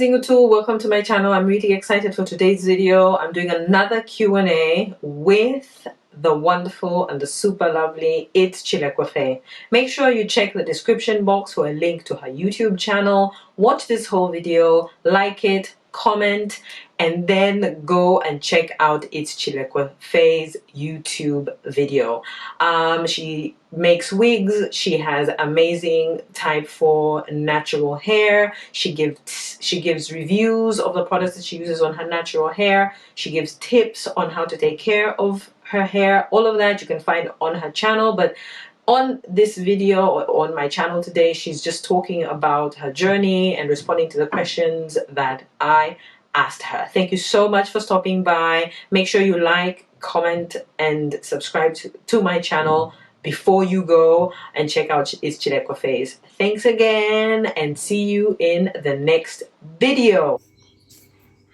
Inutu, welcome to my channel. I'm really excited for today's video. I'm doing another Q&A with the wonderful and the super lovely It's Chilekwa Fay. Make sure you check the description box for a link to her YouTube channel. Watch this whole video, like it, comment, and then go and check out It's Chilekwa Fay's YouTube video. She makes wigs. She has amazing type 4 natural hair. She gives reviews of the products that she uses on her natural hair. She gives tips on how to take care of her hair. All of that you can find on her channel, but on this video or on my channel today, she's just talking about her journey and responding to the questions that I asked her. Thank you so much for stopping by. Make sure you like, comment, and subscribe to my channel before you go and check out It's Chilekwa Fay's. Thanks again and see you in the next video.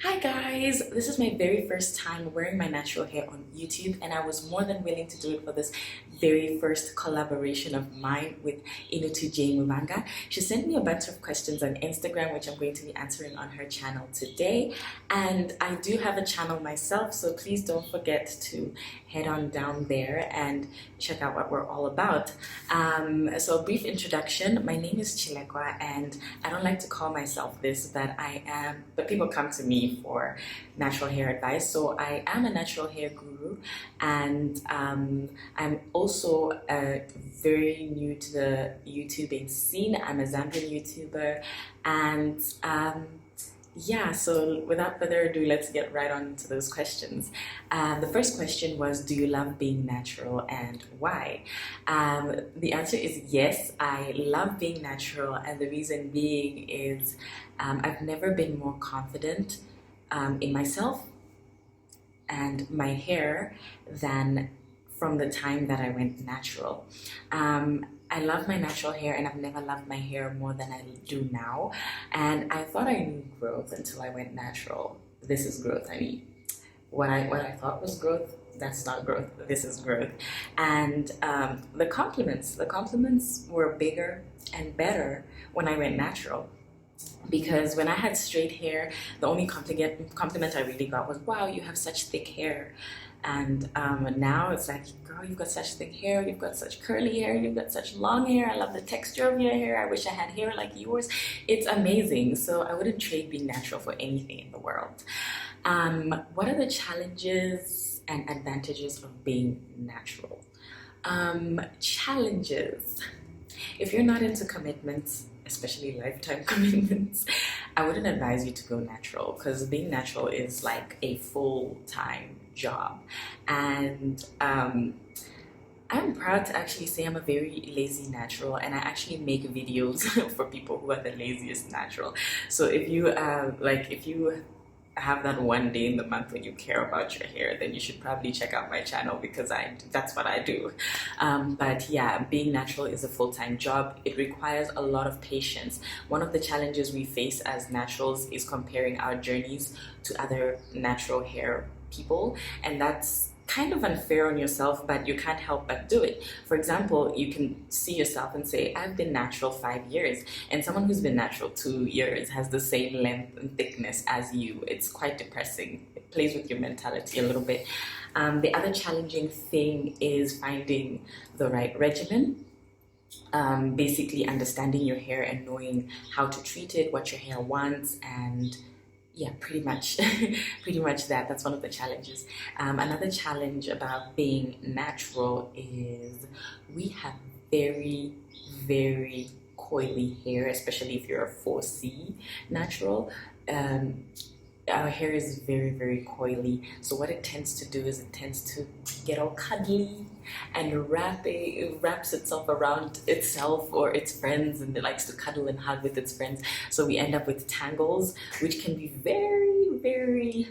Hi guys, this is my very first time wearing my natural hair on YouTube, and I was more than willing to do it for this very first collaboration of mine with Inutujmubanga. She sent me a bunch of questions on Instagram, which I'm going to be answering on her channel today. And I do have a channel myself, so please don't forget to head on down there and check out what we're all about. So a brief introduction. My name is Chilekwa, and I don't like to call myself this, but people come to me for natural hair advice. So I am a natural hair guru, and I'm also very new to the YouTubing scene. I'm a Zambian YouTuber, and yeah, so without further ado, let's get right on to those questions. The first question was, do you love being natural and why? The answer is yes, I love being natural, and the reason being is I've never been more confident in myself and my hair than from the time that I went natural. I love my natural hair, and I've never loved my hair more than I do now. And I thought I knew growth until I went natural. This is growth, I mean. What I thought was growth, that's not growth, this is growth. And the compliments were bigger and better when I went natural. Because when I had straight hair, the only compliment I really got was, wow, you have such thick hair. And now it's like, girl, you've got such thick hair, you've got such curly hair, you've got such long hair, I love the texture of your hair, I wish I had hair like yours. It's amazing. So I wouldn't trade being natural for anything in the world. What are the challenges and advantages of being natural? Challenges. If you're not into commitments, especially lifetime commitments, I wouldn't advise you to go natural, because being natural is like a full-time job. And I'm proud to actually say I'm a very lazy natural, and I actually make videos for people who are the laziest natural. So if you have that one day in the month when you care about your hair, then you should probably check out my channel, because that's what I do. But yeah, being natural is a full-time job. It requires a lot of patience. One of the challenges we face as naturals is comparing our journeys to other natural hair people, and that's kind of unfair on yourself, but you can't help but do it. For example, you can see yourself and say, I've been natural 5 years, and someone who's been natural 2 years has the same length and thickness as you. It's quite depressing. It plays with your mentality a little bit. The other challenging thing is finding the right regimen. Basically understanding your hair and knowing how to treat it, what your hair wants, and yeah, pretty much that. That's one of the challenges. Another challenge about being natural is we have very, very coily hair, especially if you're a 4C natural. Our hair is very, very coily. So what it tends to do is it tends to get all cuddly and it wraps itself around itself or its friends, and it likes to cuddle and hug with its friends. So we end up with tangles, which can be very, very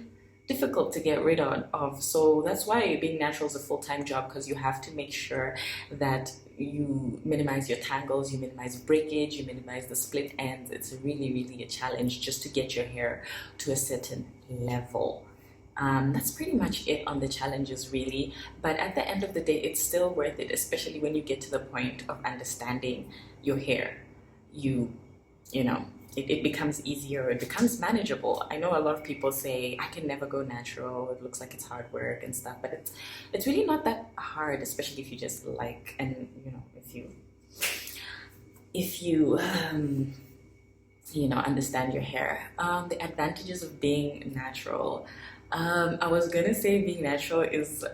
difficult to get rid of. So that's why being natural is a full-time job, because you have to make sure that you minimize your tangles, you minimize breakage, you minimize the split ends. It's really, really a challenge just to get your hair to a certain level. That's pretty much it on the challenges, really. But at the end of the day, it's still worth it, especially when you get to the point of understanding your hair. You know, it becomes easier, it becomes manageable. I know a lot of people say, I can never go natural, it looks like it's hard work and stuff, but it's really not that hard, especially if you just like, and you know, if you you know, understand your hair. The advantages of being natural. I was gonna say being natural is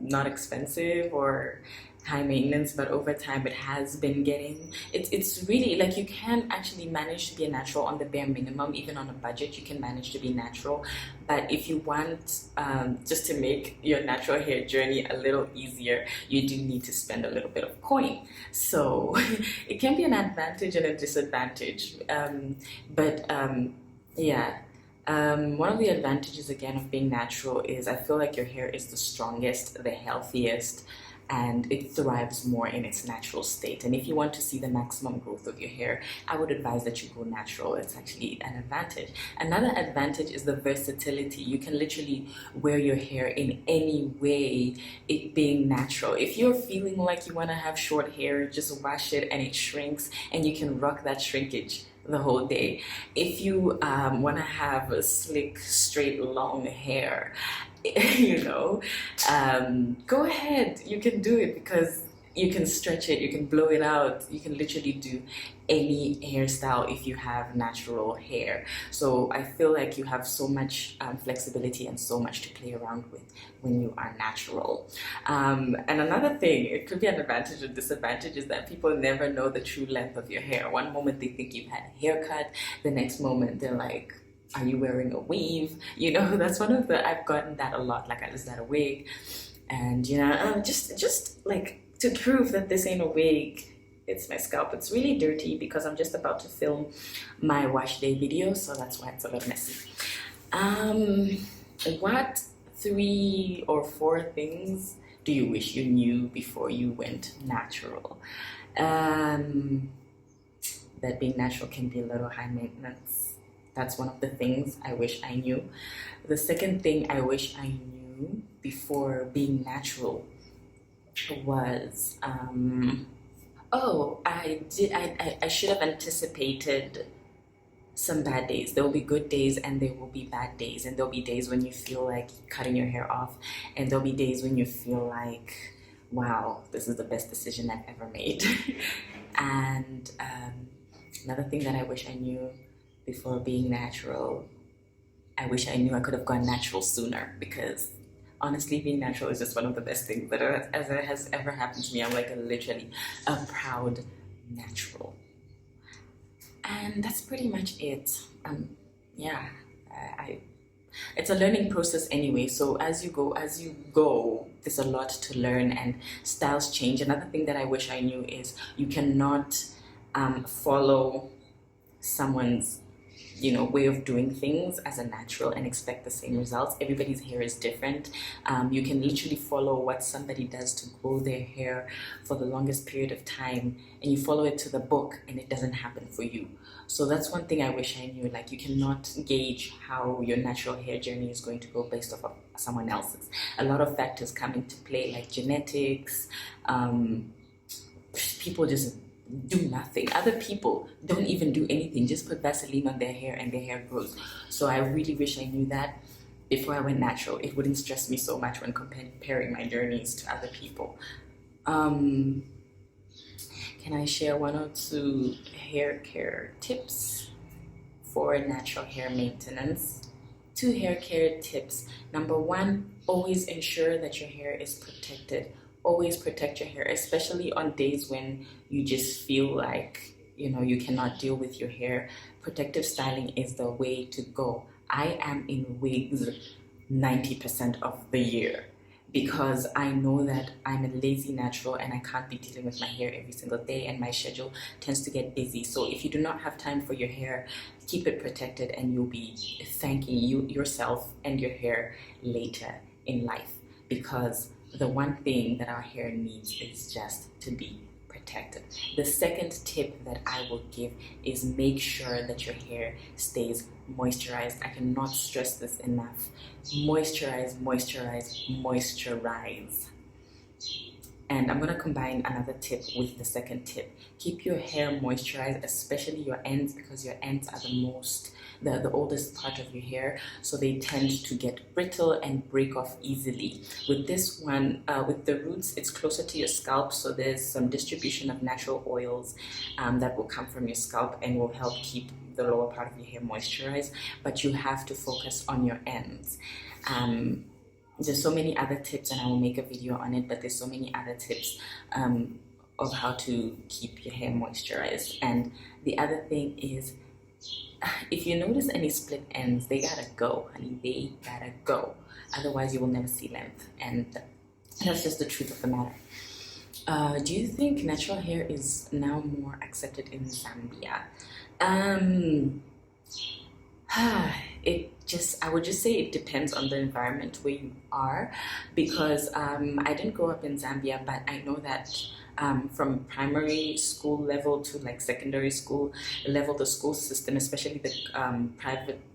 not expensive or high maintenance, but over time it has been getting, it's really like you can actually manage to be a natural on the bare minimum. Even on a budget you can manage to be natural, but if you want just to make your natural hair journey a little easier, you do need to spend a little bit of coin. So it can be an advantage and a disadvantage, but yeah. One of the advantages again of being natural is I feel like your hair is the strongest, the healthiest, and it thrives more in its natural state. And if you want to see the maximum growth of your hair, I would advise that you go natural. It's actually an advantage. Another advantage is the versatility. You can literally wear your hair in any way, it being natural. If you're feeling like you want to have short hair, just wash it and it shrinks, and you can rock that shrinkage the whole day. If you want to have a slick, straight, long hair, you know, go ahead, you can do it, because you can stretch it, you can blow it out, you can literally do any hairstyle if you have natural hair. So I feel like you have so much flexibility and so much to play around with when you are natural. And another thing, it could be an advantage or disadvantage, is that people never know the true length of your hair. One moment they think you've had a haircut, the next moment they're like, are you wearing a weave? You know, that's one of the, I've gotten that a lot, like, is that a wig? And you know, just like to prove that this ain't a wig, it's my scalp. It's really dirty because I'm just about to film my wash day video, so that's why it's a little messy. What 3 or 4 things do you wish you knew before you went natural? That being natural can be a little high maintenance. That's one of the things I wish I knew. The second thing I wish I knew before being natural was, I should have anticipated some bad days. There will be good days and there will be bad days, and there'll be days when you feel like cutting your hair off, and there'll be days when you feel like, wow, this is the best decision I've ever made. And another thing that I wish I knew before being natural, I wish I knew I could have gone natural sooner, because honestly, being natural is just one of the best things that has ever happened to me. I'm like literally a proud natural. And that's pretty much it. Yeah, it's a learning process anyway. So as you go, there's a lot to learn, and styles change. Another thing that I wish I knew is you cannot follow someone's way of doing things as a natural and expect the same results. Everybody's hair is different. You can literally follow what somebody does to grow their hair for the longest period of time, and you follow it to the book, and it doesn't happen for you. So that's one thing I wish I knew. Like, you cannot gauge how your natural hair journey is going to go based off of someone else's. A lot of factors come into play, like genetics. People just do nothing. Other people don't even do anything, just put Vaseline on their hair and their hair grows. So I really wish I knew that before I went natural. It wouldn't stress me so much when comparing my journeys to other people. Can I share 1 or 2 hair care tips for natural hair maintenance? 2 hair care tips. Number 1, always ensure that your hair is protected. Always protect your hair, especially on days when you just feel like, you cannot deal with your hair. Protective styling is the way to go. I am in wigs 90% of the year because I know that I'm a lazy natural and I can't be dealing with my hair every single day, and my schedule tends to get busy. So if you do not have time for your hair, keep it protected, and you'll be thanking yourself and your hair later in life, because the one thing that our hair needs is just to be protected. The second tip that I will give is make sure that your hair stays moisturized. I cannot stress this enough. Moisturize, moisturize, moisturize. And I'm going to combine another tip with the second tip. Keep your hair moisturized, especially your ends, because your ends are the oldest part of your hair, so they tend to get brittle and break off easily. With this one, with the roots, it's closer to your scalp, so there's some distribution of natural oils that will come from your scalp and will help keep the lower part of your hair moisturized, but you have to focus on your ends. There's so many other tips, and I will make a video on it, but there's so many other tips of how to keep your hair moisturized. And the other thing is, if you notice any split ends, they gotta go, honey, they gotta go. Otherwise, you will never see length, and that's just the truth of the matter. Do you think natural hair is now more accepted in Zambia? I would just say it depends on the environment where you are, because I didn't grow up in Zambia, but I know that from primary school level to like secondary school level, the school system, especially the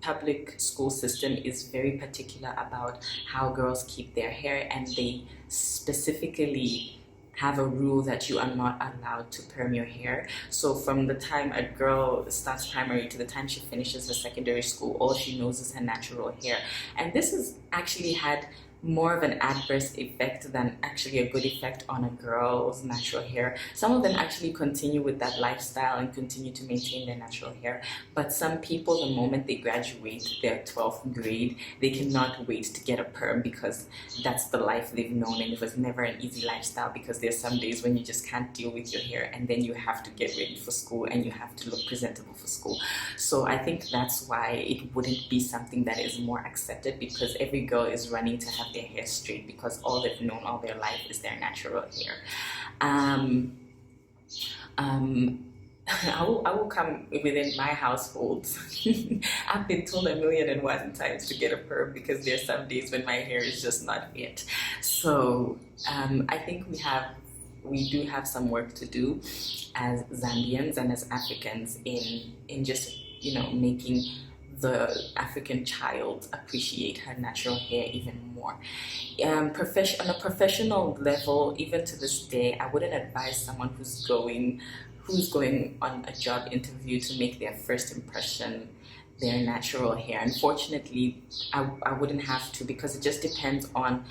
public school system, is very particular about how girls keep their hair, and they specifically have a rule that you are not allowed to perm your hair. So from the time a girl starts primary to the time she finishes her secondary school, all she knows is her natural hair. And this has actually had more of an adverse effect than actually a good effect on a girl's natural hair. Some of them actually continue with that lifestyle and continue to maintain their natural hair, but some people, the moment they graduate their 12th grade, they cannot wait to get a perm, because that's the life they've known, and it was never an easy lifestyle, because there's some days when you just can't deal with your hair, and then you have to get ready for school and you have to look presentable for school. So I think that's why it wouldn't be something that is more accepted, because every girl is running to have their hair straight, because all they've known all their life is their natural hair. I will come within my household. I've been told 1,000,001 times to get a perm, because there's some days when my hair is just not it. So I think we do have some work to do as Zambians and as Africans in just, you know, making the African child appreciate her natural hair even more. On a professional level, even to this day, I wouldn't advise someone who's going on a job interview to make their first impression their natural hair. Unfortunately, I wouldn't have to, because it just depends on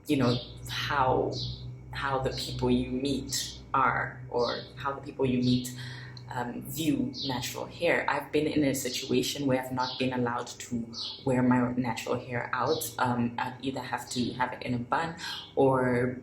you know, how the people you meet are, or how the people you meet view natural hair. I've been in a situation where I've not been allowed to wear my natural hair out. I'd either have to have it in a bun or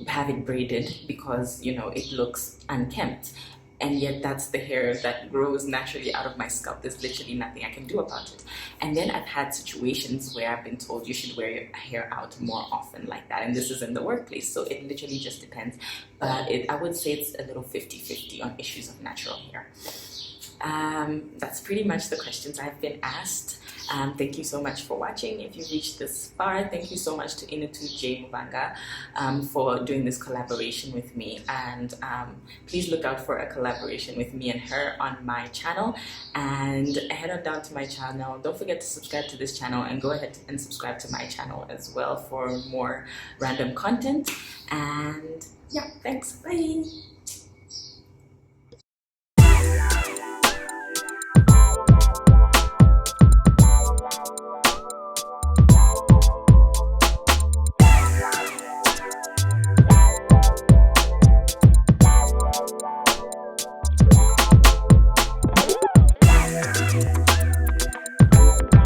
have it braided, because, you know, it looks unkempt. And yet that's the hair that grows naturally out of my scalp. There's literally nothing I can do about it. And then I've had situations where I've been told you should wear your hair out more often like that. And this is in the workplace, so it literally just depends. But I would say it's a little 50-50 on issues of natural hair. That's pretty much the questions I've been asked. Thank you so much for watching. If you reached this far, thank you so much to Inutujmubanga for doing this collaboration with me. And please look out for a collaboration with me and her on my channel. And head on down to my channel. Don't forget to subscribe to this channel, and go ahead and subscribe to my channel as well for more random content. And yeah, thanks. Bye.